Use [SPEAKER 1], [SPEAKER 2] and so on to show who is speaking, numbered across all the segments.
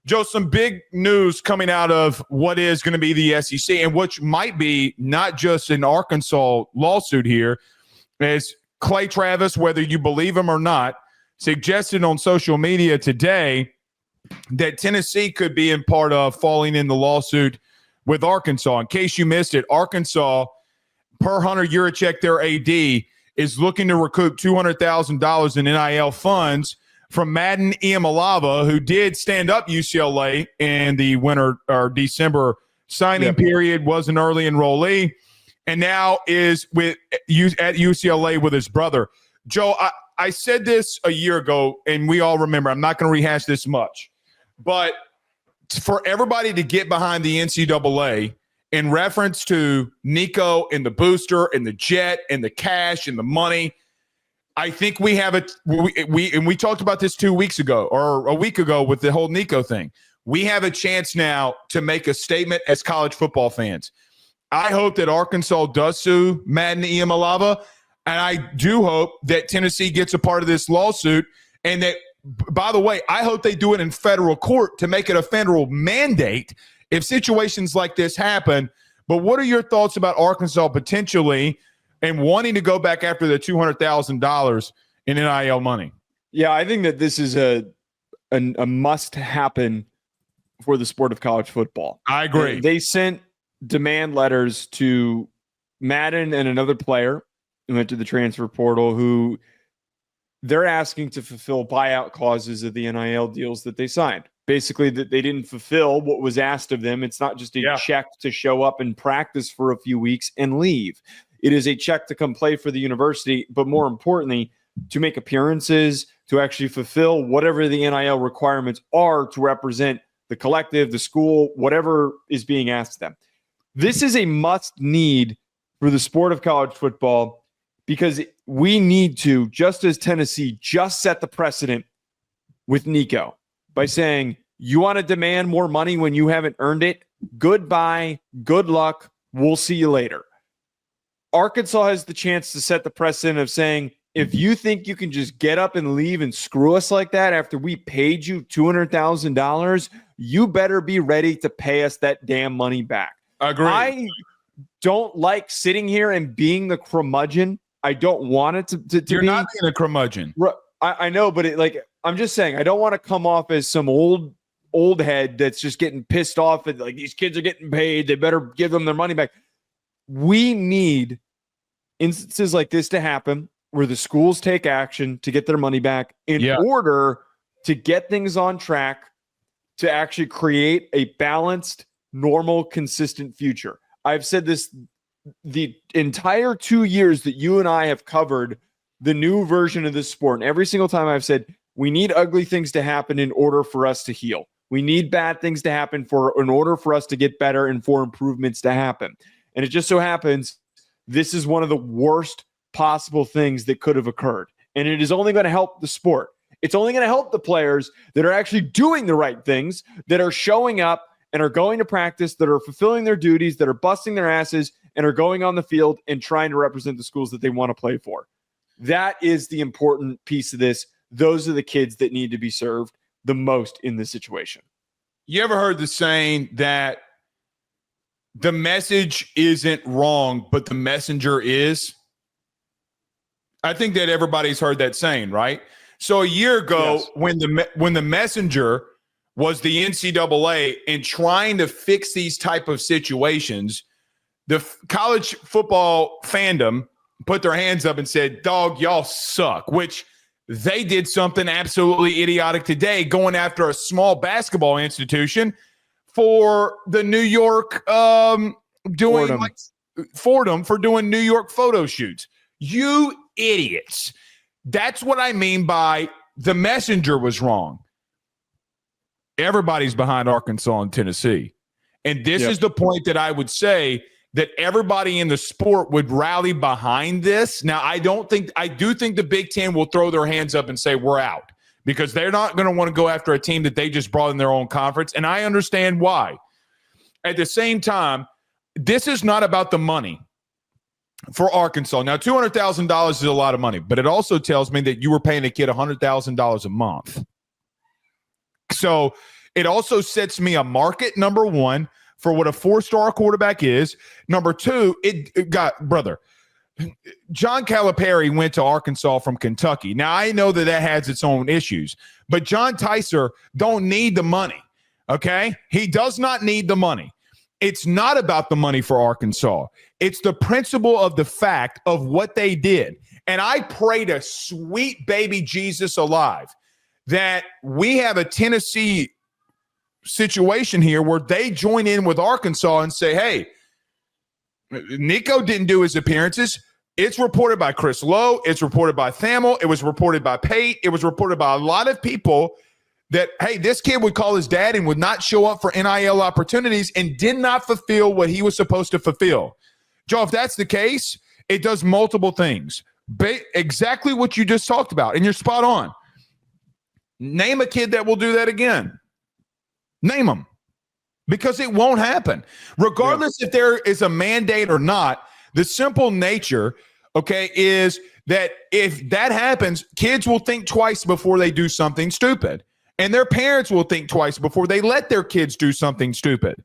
[SPEAKER 1] Joe, some big news coming out of what is going to be the SEC and which might be not just an Arkansas lawsuit here, is Clay Travis, whether you believe him or not, suggested on social media today that Tennessee could be in part of falling in the lawsuit with Arkansas. In case you missed it, Arkansas, per Hunter Yurachek, their AD, is looking to recoup $200,000 in NIL funds from Madden Iamaleava, who did stand up UCLA in the winter or December signing period, was an early enrollee, and now is at UCLA with his brother. Joe, I said this a year ago, and we all remember. I'm not going to rehash this much. But for everybody to get behind the NCAA in reference to Nico and the booster and the jet and the cash and the money, I think we have we talked about this 2 weeks ago or a week ago with the whole Nico thing. We have a chance now to make a statement as college football fans. I hope that Arkansas does sue Madden Iamaleava, and I do hope that Tennessee gets a part of this lawsuit. And that, by the way, I hope they do it in federal court to make it a federal mandate if situations like this happen. But what are your thoughts about Arkansas potentially and wanting to go back after the $200,000 in NIL money?
[SPEAKER 2] Yeah, I think that this is a must happen for the sport of college football.
[SPEAKER 1] I agree.
[SPEAKER 2] They sent demand letters to Madden and another player who went to the transfer portal, who they're asking to fulfill buyout clauses of the NIL deals that they signed. Basically, that they didn't fulfill what was asked of them. It's not just a check to show up and practice for a few weeks and leave. It is a check to come play for the university, but more importantly, to make appearances, to actually fulfill whatever the NIL requirements are to represent the collective, the school, whatever is being asked of them. This is a must need for the sport of college football, because we need to, just as Tennessee just set the precedent with Nico by saying, you want to demand more money when you haven't earned it? Goodbye. Good luck. We'll see you later. Arkansas has the chance to set the precedent of saying, if you think you can just get up and leave and screw us like that after we paid you $200,000, you better be ready to pay us that damn money back.
[SPEAKER 1] Agree.
[SPEAKER 2] I don't like sitting here and being the curmudgeon. I don't want it to
[SPEAKER 1] You're
[SPEAKER 2] be.
[SPEAKER 1] not being a curmudgeon.
[SPEAKER 2] I know, but I'm just saying, I don't want to come off as some old head that's just getting pissed off at, like, these kids are getting paid, they better give them their money back. We need instances like this to happen where the schools take action to get their money back in order to get things on track to actually create a balanced, normal, consistent future. I've said this the entire 2 years that you and I have covered the new version of this sport. And every single time I've said, we need ugly things to happen in order for us to heal. We need bad things to happen in order for us to get better and for improvements to happen. And it just so happens this is one of the worst possible things that could have occurred. And it is only going to help the sport. It's only going to help the players that are actually doing the right things, that are showing up and are going to practice, that are fulfilling their duties, that are busting their asses and are going on the field and trying to represent the schools that they want to play for. That is the important piece of this. Those are the kids that need to be served the most in this situation.
[SPEAKER 1] You ever heard the saying that the message isn't wrong, but the messenger is? I think that everybody's heard that saying, right? So a year ago, when the messenger was the NCAA and trying to fix these type of situations, the college football fandom put their hands up and said, dog, y'all suck, which they did something absolutely idiotic today, going after a small basketball institution for the New York Fordham for doing New York photo shoots. You idiots. That's what I mean by the messenger was wrong. Everybody's behind Arkansas and Tennessee. And this is the point that I would say that everybody in the sport would rally behind this. Now, I do think the Big Ten will throw their hands up and say, we're out, because they're not going to want to go after a team that they just brought in their own conference. And I understand why. At the same time, this is not about the money for Arkansas. Now, $200,000 is a lot of money, but it also tells me that you were paying a kid $100,000 a month. So It also sets me a market, number one, for what a 4-star quarterback is. Number two, it got, brother, John Calipari went to Arkansas from Kentucky. Now, I know that has its own issues, but John Ticer don't need the money, okay? He does not need the money. It's not about the money for Arkansas. It's the principle of the fact of what they did. And I pray to sweet baby Jesus alive that we have a Tennessee situation here where they join in with Arkansas and say, hey, Nico didn't do his appearances. It's reported by Chris Lowe. It's reported by Thamel. It was reported by Pate. It was reported by a lot of people that, hey, this kid would call his dad and would not show up for NIL opportunities and did not fulfill what he was supposed to fulfill. Joe, if that's the case, it does multiple things. Exactly what you just talked about, and you're spot on. Name a kid that will do that again. Name them, because it won't happen. Regardless if there is a mandate or not, the simple nature, okay, is that if that happens, kids will think twice before they do something stupid. And their parents will think twice before they let their kids do something stupid.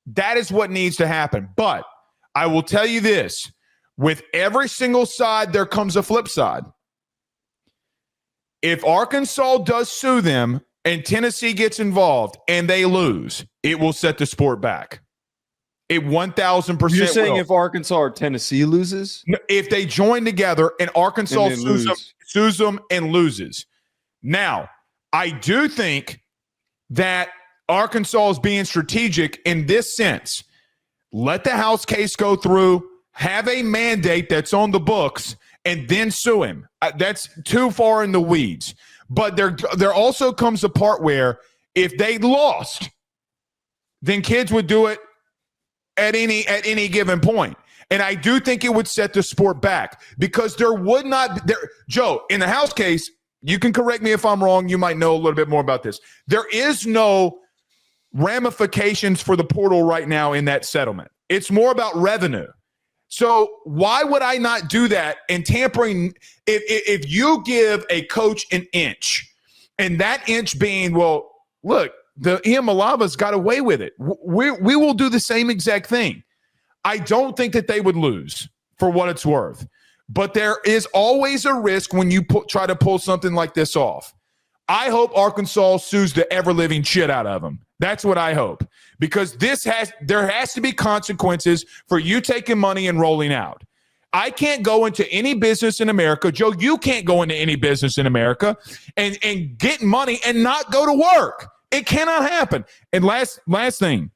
[SPEAKER 1] That is what needs to happen. But I will tell you this, with every single side, there comes a flip side. If Arkansas does sue them, and Tennessee gets involved and they lose, it will set the sport back. It 1,000%.
[SPEAKER 2] You're saying
[SPEAKER 1] will.
[SPEAKER 2] If Arkansas or Tennessee loses?
[SPEAKER 1] If they join together and Arkansas
[SPEAKER 2] and
[SPEAKER 1] sues them and loses. Now, I do think that Arkansas is being strategic in this sense. Let the House case go through, have a mandate that's on the books, and then sue him. That's too far in the weeds. But there also comes a part where if they lost, then kids would do it at any given point. And I do think it would set the sport back, because there would not Joe, in the House case, you can correct me if I'm wrong, you might know a little bit more about this. There is no ramifications for the portal right now in that settlement. It's more about revenue. So why would I not do that? And tampering, if you give a coach an inch, and that inch being, well, look, the Iamaleava's got away with it. We will do the same exact thing. I don't think that they would lose, for what it's worth. But there is always a risk when you try to pull something like this off. I hope Arkansas sues the ever-living shit out of them. That's what I hope, because there has to be consequences for you taking money and rolling out. I can't go into any business in America. Joe, you can't go into any business in America and get money and not go to work. It cannot happen. And last thing,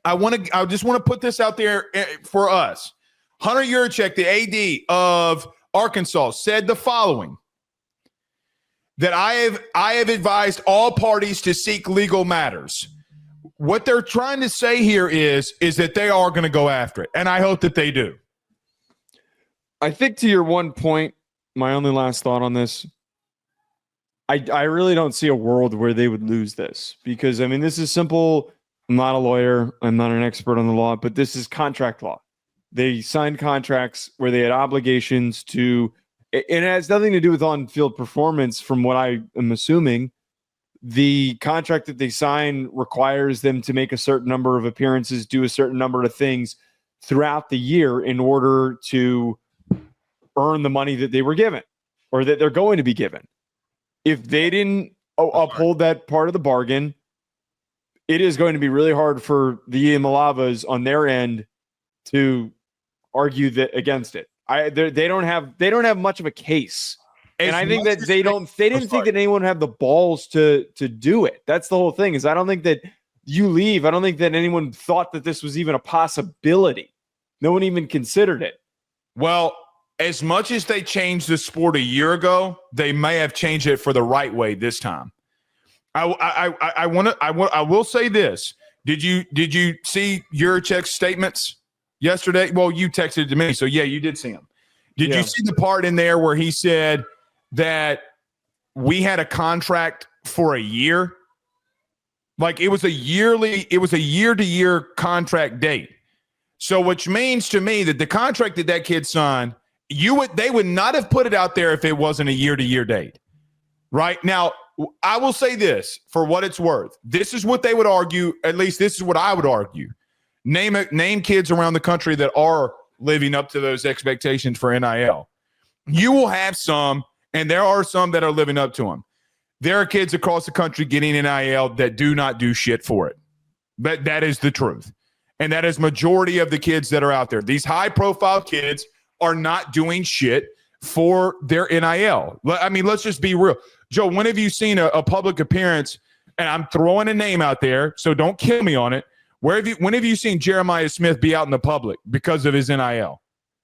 [SPEAKER 1] I just want to put this out there for us. Hunter Yurachek, the AD of Arkansas, said the following: that I have advised all parties to seek legal matters. What they're trying to say here is that they are going to go after it, and I hope that they do.
[SPEAKER 2] I think, to your one point, my only last thought on this, I really don't see a world where they would lose this, because, I mean, this is simple. I'm not a lawyer. I'm not an expert on the law, but this is contract law. They signed contracts where they had obligations to, and it has nothing to do with on-field performance, from what I am assuming. The contract that they sign requires them to make a certain number of appearances, do a certain number of things throughout the year in order to earn the money that they were given, or that they're going to be given. If they didn't uphold that part of the bargain, it is going to be really hard for the Iamaleavas on their end to argue that against it. They don't have much of a case. And I think that they didn't think that anyone would have the balls to do it. That's the whole thing, is I don't think that you leave. I don't think that anyone thought that this was even a possibility. No one even considered it.
[SPEAKER 1] Well, as much as they changed the sport a year ago, they may have changed it for the right way this time. I will say this. Did you see Yurachek's statements yesterday? Well, you texted it to me, so yeah, you did see them. Did you see the part in there where he said that we had a contract for a year? Like, it was a year-to-year contract date. So, which means to me that the contract that kid signed, they would not have put it out there if it wasn't a year-to-year date. Right? Now, I will say this for what it's worth. This is what they would argue. At least this is what I would argue. Name kids around the country that are living up to those expectations for NIL. You will have some, and there are some that are living up to them. There are kids across the country getting NIL that do not do shit for it. But that is the truth. And that is majority of the kids that are out there. These high-profile kids are not doing shit for their NIL. I mean, let's just be real. Joe, when have you seen a public appearance, and I'm throwing a name out there, so don't kill me on it. When have you seen Jeremiah Smith be out in the public because of his NIL?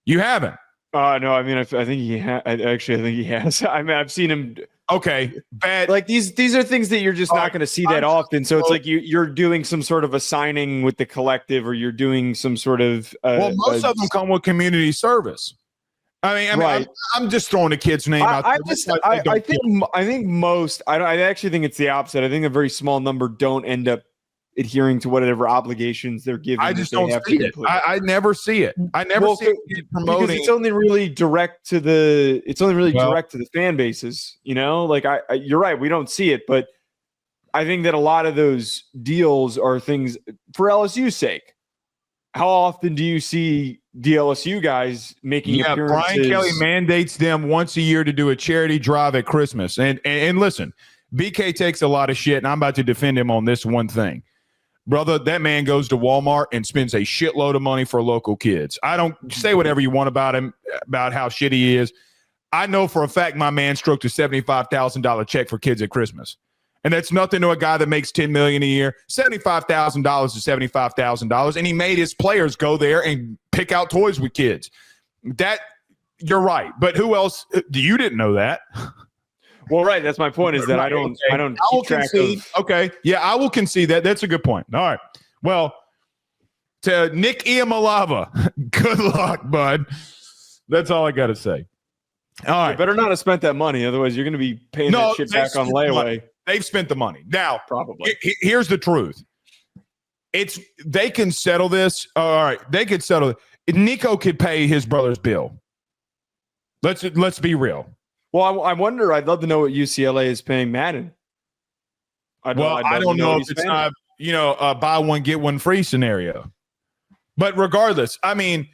[SPEAKER 1] You haven't.
[SPEAKER 2] No, I mean, I think he has. Actually, I think he has. I mean, I've seen him.
[SPEAKER 1] Okay, bad.
[SPEAKER 2] Like these are things that you're just not going to see that often. So it's like you're doing some sort of a signing with the collective, or you're doing some sort of.
[SPEAKER 1] Most of them come with community service. I mean, right. I'm just throwing a kid's name out there.
[SPEAKER 2] I think most. I actually think it's the opposite. I think a very small number don't end up adhering to whatever obligations they're given.
[SPEAKER 1] I just don't see it. I never see it. I never see it promoting.
[SPEAKER 2] Because it's only really direct to the. It's only really direct to the fan bases. You know, like you're right. We don't see it, but I think that a lot of those deals are things for LSU's sake. How often do you see the LSU guys making appearances?
[SPEAKER 1] Brian Kelly mandates them once a year to do a charity drive at Christmas. And listen, BK takes a lot of shit, and I'm about to defend him on this one thing. Brother, that man goes to Walmart and spends a shitload of money for local kids. I don't say whatever you want about him, about how shitty he is. I know for a fact my man stroked a $75,000 check for kids at Christmas. And that's nothing to a guy that makes $10 million a year. $75,000 is $75,000. And he made his players go there and pick out toys with kids. That, you're right. But who else? You didn't know that.
[SPEAKER 2] Well, right. That's my point, is that I don't keep track of.
[SPEAKER 1] Okay. Yeah, I will concede that. That's a good point. All right. Well, to Nick Iamaleava, good luck, bud. That's all I got to say. All right.
[SPEAKER 2] You better not have spent that money. Otherwise, you're going to be paying that shit back on layaway.
[SPEAKER 1] They've spent the money. Now,
[SPEAKER 2] probably.
[SPEAKER 1] Here's the truth. They can settle this. All right. They could settle it. Nico could pay his brother's bill. Let's be real.
[SPEAKER 2] Well, I wonder. I'd love to know what UCLA is paying Madden.
[SPEAKER 1] I don't know if it's not, buy one get one free scenario. But regardless, I mean,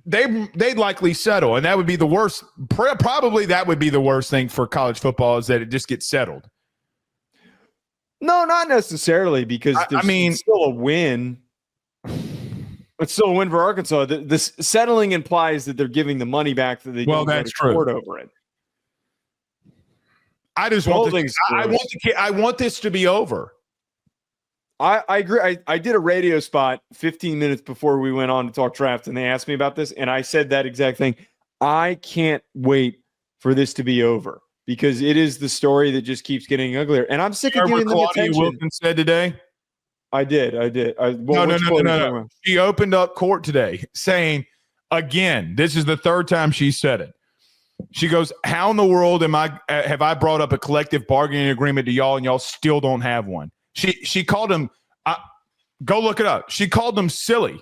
[SPEAKER 1] they'd likely settle, and that would be the worst. Probably that would be the worst thing for college football, is that it just gets settled.
[SPEAKER 2] No, not necessarily, because it's still a win. It's still a win for Arkansas. This settling implies that they're giving the money back that they don't get court over it.
[SPEAKER 1] I just I want this to be over.
[SPEAKER 2] I agree. I did a radio spot 15 minutes before we went on to talk draft, and they asked me about this, and I said that exact thing. I can't wait for this to be over, because it is the story that just keeps getting uglier, and I'm sick of giving them attention.
[SPEAKER 1] Wilson said today.
[SPEAKER 2] I did.
[SPEAKER 1] No. She opened up court today saying, again, this is the third time she said it. She goes, how in the world have I brought up a collective bargaining agreement to y'all, and y'all still don't have one? She called him, go look it up. She called them silly.